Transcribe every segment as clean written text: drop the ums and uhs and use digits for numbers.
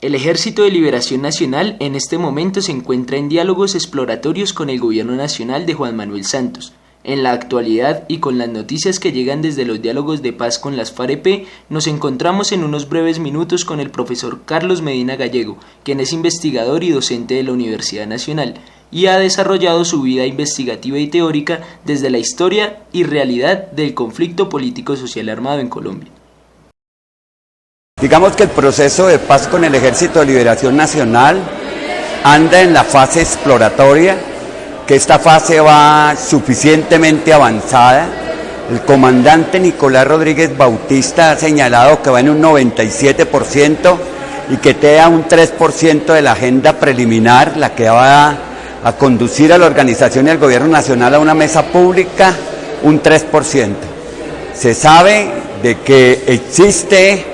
El Ejército de Liberación Nacional en este momento se encuentra en diálogos exploratorios con el gobierno nacional de Juan Manuel Santos. En la actualidad y con las noticias que llegan desde los diálogos de paz con las FAREP, nos encontramos en unos breves minutos con el profesor Carlos Medina Gallego, quien es investigador y docente de la Universidad Nacional y ha desarrollado su vida investigativa y teórica desde la historia y realidad del conflicto político-social armado en Colombia. Digamos que el proceso de paz con el Ejército de Liberación Nacional anda en la fase exploratoria, que esta fase va suficientemente avanzada. El comandante Nicolás Rodríguez Bautista ha señalado que va en un 97% y que queda un 3% de la agenda preliminar, la que va a conducir a la organización y al gobierno nacional a una mesa pública, un 3%. Se sabe de que existe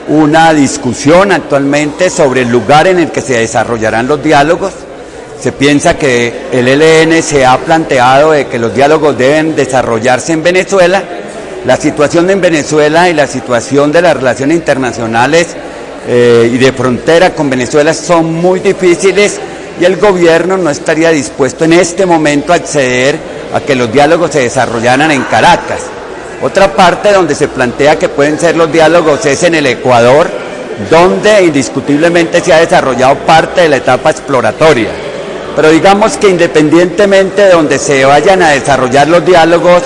una discusión actualmente sobre el lugar en el que se desarrollarán los diálogos. Se piensa que el ELN se ha planteado de que los diálogos deben desarrollarse en Venezuela. La situación en Venezuela y la situación de las relaciones internacionales y de frontera con Venezuela son muy difíciles y el gobierno no estaría dispuesto en este momento a acceder a que los diálogos se desarrollaran en Caracas. Otra parte donde se plantea que pueden ser los diálogos es en el Ecuador, donde indiscutiblemente se ha desarrollado parte de la etapa exploratoria. Pero digamos que independientemente de donde se vayan a desarrollar los diálogos,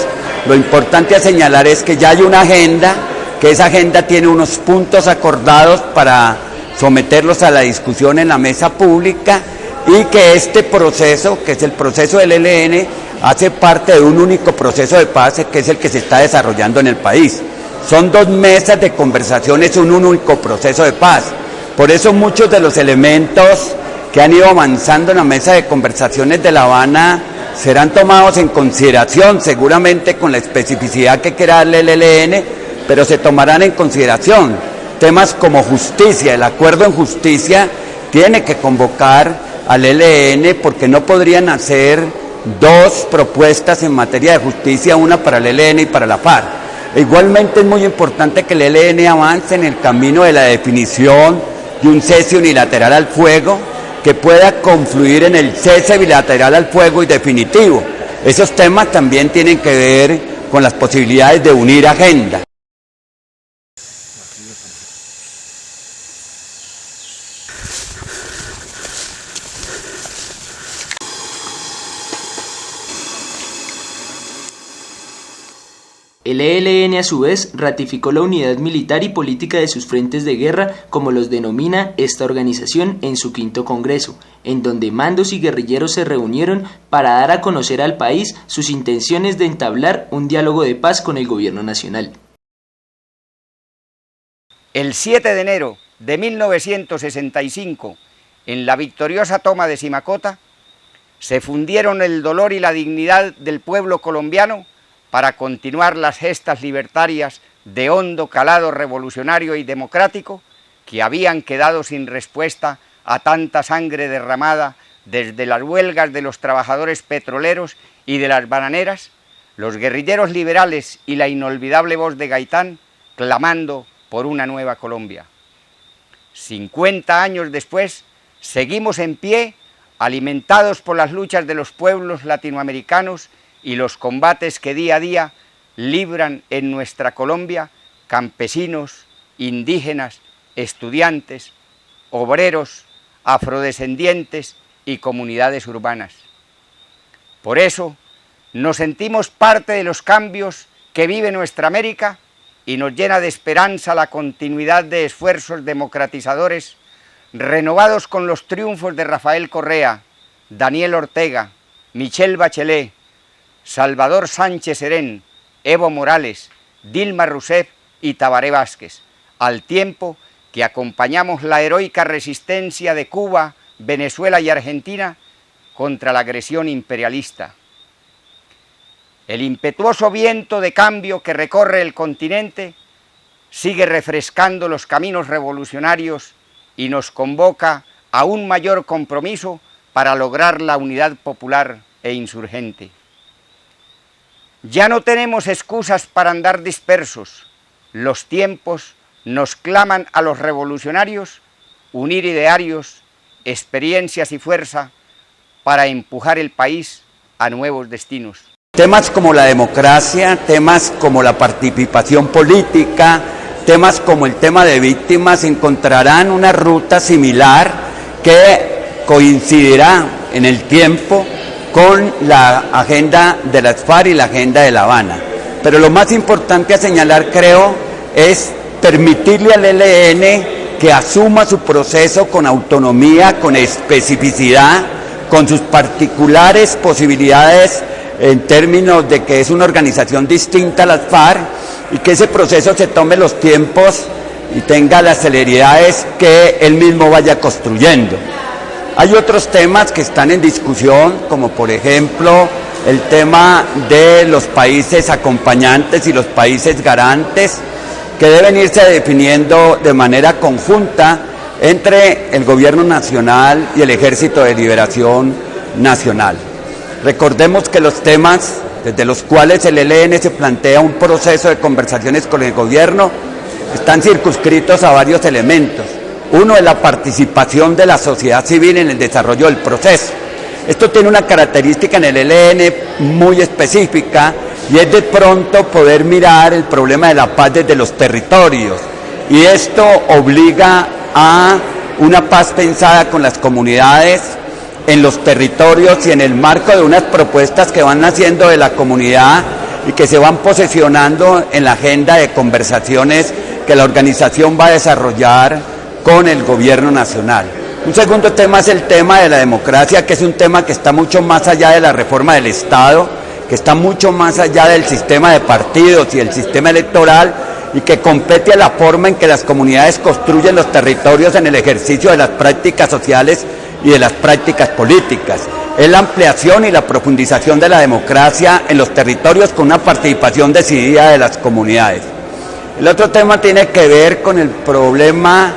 lo importante a señalar es que ya hay una agenda, que esa agenda tiene unos puntos acordados para someterlos a la discusión en la mesa pública y que este proceso, que es el proceso del ELN, hace parte de un único proceso de paz que es el que se está desarrollando en el país. Son 2 mesas de conversaciones, un único proceso de paz. Por eso muchos de los elementos que han ido avanzando en la mesa de conversaciones de La Habana serán tomados en consideración, seguramente con la especificidad que quiera darle el ELN, pero se tomarán en consideración. Temas como justicia, el acuerdo en justicia tiene que convocar al ELN porque no podrían hacer 2 propuestas en materia de justicia, una para el ELN y para la FARC. Igualmente es muy importante que el ELN avance en el camino de la definición de un cese unilateral al fuego que pueda confluir en el cese bilateral al fuego y definitivo. Esos temas también tienen que ver con las posibilidades de unir agendas. El ELN a su vez ratificó la unidad militar y política de sus frentes de guerra, como los denomina esta organización en su 5º Congreso, en donde mandos y guerrilleros se reunieron para dar a conocer al país sus intenciones de entablar un diálogo de paz con el gobierno nacional. El 7 de enero de 1965, en la victoriosa toma de Simacota, se fundieron el dolor y la dignidad del pueblo colombiano para continuar las gestas libertarias de hondo calado revolucionario y democrático que habían quedado sin respuesta a tanta sangre derramada desde las huelgas de los trabajadores petroleros y de las bananeras, los guerrilleros liberales y la inolvidable voz de Gaitán clamando por una nueva Colombia. 50 años después, seguimos en pie, alimentados por las luchas de los pueblos latinoamericanos y los combates que día a día libran en nuestra Colombia campesinos, indígenas, estudiantes, obreros, afrodescendientes y comunidades urbanas. Por eso, nos sentimos parte de los cambios que vive nuestra América y nos llena de esperanza la continuidad de esfuerzos democratizadores renovados con los triunfos de Rafael Correa, Daniel Ortega, Michelle Bachelet, Salvador Sánchez Serén, Evo Morales, Dilma Rousseff y Tabaré Vázquez, al tiempo que acompañamos la heroica resistencia de Cuba, Venezuela y Argentina contra la agresión imperialista. El impetuoso viento de cambio que recorre el continente sigue refrescando los caminos revolucionarios y nos convoca a un mayor compromiso para lograr la unidad popular e insurgente. Ya no tenemos excusas para andar dispersos. Los tiempos nos claman a los revolucionarios unir idearios, experiencias y fuerza para empujar el país a nuevos destinos. Temas como la democracia, temas como la participación política, temas como el tema de víctimas encontrarán una ruta similar que coincidirá en el tiempo con la agenda de las FARC y la agenda de La Habana. Pero lo más importante a señalar, creo, es permitirle al ELN que asuma su proceso con autonomía, con especificidad, con sus particulares posibilidades en términos de que es una organización distinta a las FARC y que ese proceso se tome los tiempos y tenga las celeridades que él mismo vaya construyendo. Hay otros temas que están en discusión, como por ejemplo el tema de los países acompañantes y los países garantes, que deben irse definiendo de manera conjunta entre el Gobierno Nacional y el Ejército de Liberación Nacional. Recordemos que los temas desde los cuales el ELN se plantea un proceso de conversaciones con el gobierno están circunscritos a varios elementos. Uno es la participación de la sociedad civil en el desarrollo del proceso. Esto tiene una característica en el ELN muy específica y es de pronto poder mirar el problema de la paz desde los territorios. Y esto obliga a una paz pensada con las comunidades en los territorios y en el marco de unas propuestas que van naciendo de la comunidad y que se van posesionando en la agenda de conversaciones que la organización va a desarrollar con el gobierno nacional. Un segundo tema es el tema de la democracia, que es un tema que está mucho más allá de la reforma del Estado, que está mucho más allá del sistema de partidos y el sistema electoral, y que compete a la forma en que las comunidades construyen los territorios en el ejercicio de las prácticas sociales y de las prácticas políticas. Es la ampliación y la profundización de la democracia en los territorios con una participación decidida de las comunidades. El otro tema tiene que ver con el problema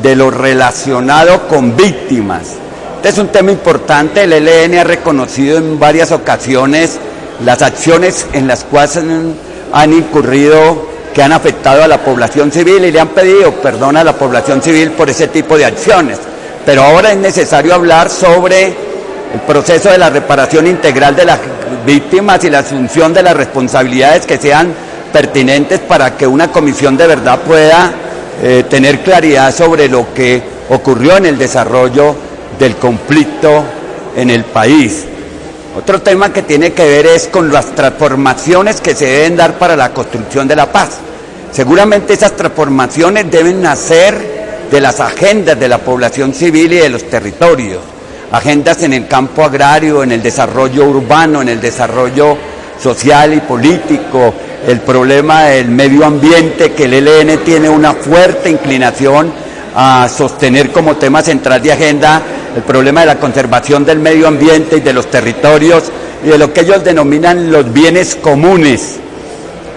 de lo relacionado con víctimas. Este es un tema importante. El ELN ha reconocido en varias ocasiones las acciones en las cuales han incurrido, que han afectado a la población civil, y le han pedido perdón a la población civil por ese tipo de acciones. Pero ahora es necesario hablar sobre el proceso de la reparación integral de las víctimas y la asunción de las responsabilidades que sean pertinentes para que una comisión de verdad pueda tener claridad sobre lo que ocurrió en el desarrollo del conflicto en el país. Otro tema que tiene que ver es con las transformaciones que se deben dar para la construcción de la paz. Seguramente esas transformaciones deben nacer de las agendas de la población civil y de los territorios, agendas en el campo agrario, en el desarrollo urbano, en el desarrollo social y político, el problema del medio ambiente, que el ELN tiene una fuerte inclinación a sostener como tema central de agenda, el problema de la conservación del medio ambiente y de los territorios y de lo que ellos denominan los bienes comunes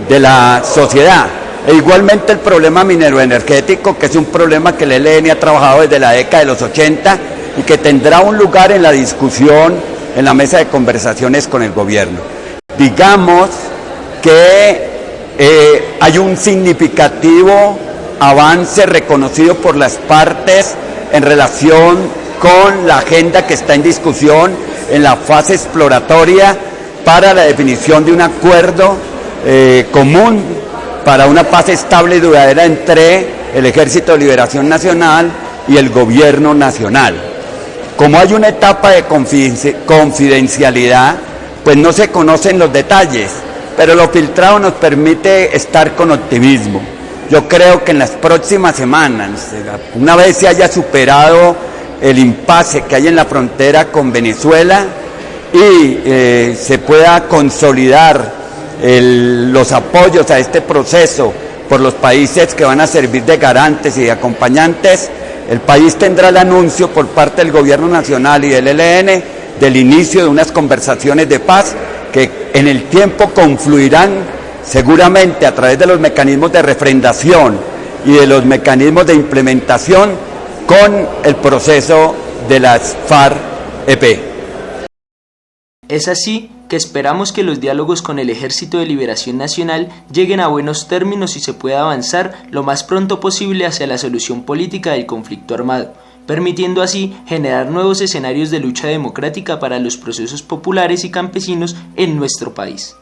de la sociedad. E igualmente el problema mineroenergético, que es un problema que el ELN ha trabajado desde la década de los 80 y que tendrá un lugar en la discusión en la mesa de conversaciones con el gobierno. Digamos que hay un significativo avance reconocido por las partes en relación con la agenda que está en discusión en la fase exploratoria para la definición de un acuerdo común para una paz estable y duradera entre el Ejército de Liberación Nacional y el Gobierno Nacional. Como hay una etapa de confidencialidad, pues no se conocen los detalles, pero lo filtrado nos permite estar con optimismo. Yo creo que en las próximas semanas, una vez se haya superado el impasse que hay en la frontera con Venezuela y se pueda consolidar los apoyos a este proceso por los países que van a servir de garantes y de acompañantes, el país tendrá el anuncio por parte del Gobierno Nacional y del ELN del inicio de unas conversaciones de paz que en el tiempo confluirán seguramente a través de los mecanismos de refrendación y de los mecanismos de implementación con el proceso de las FARC-EP. Es así que esperamos que los diálogos con el Ejército de Liberación Nacional lleguen a buenos términos y se pueda avanzar lo más pronto posible hacia la solución política del conflicto armado, permitiendo así generar nuevos escenarios de lucha democrática para los procesos populares y campesinos en nuestro país.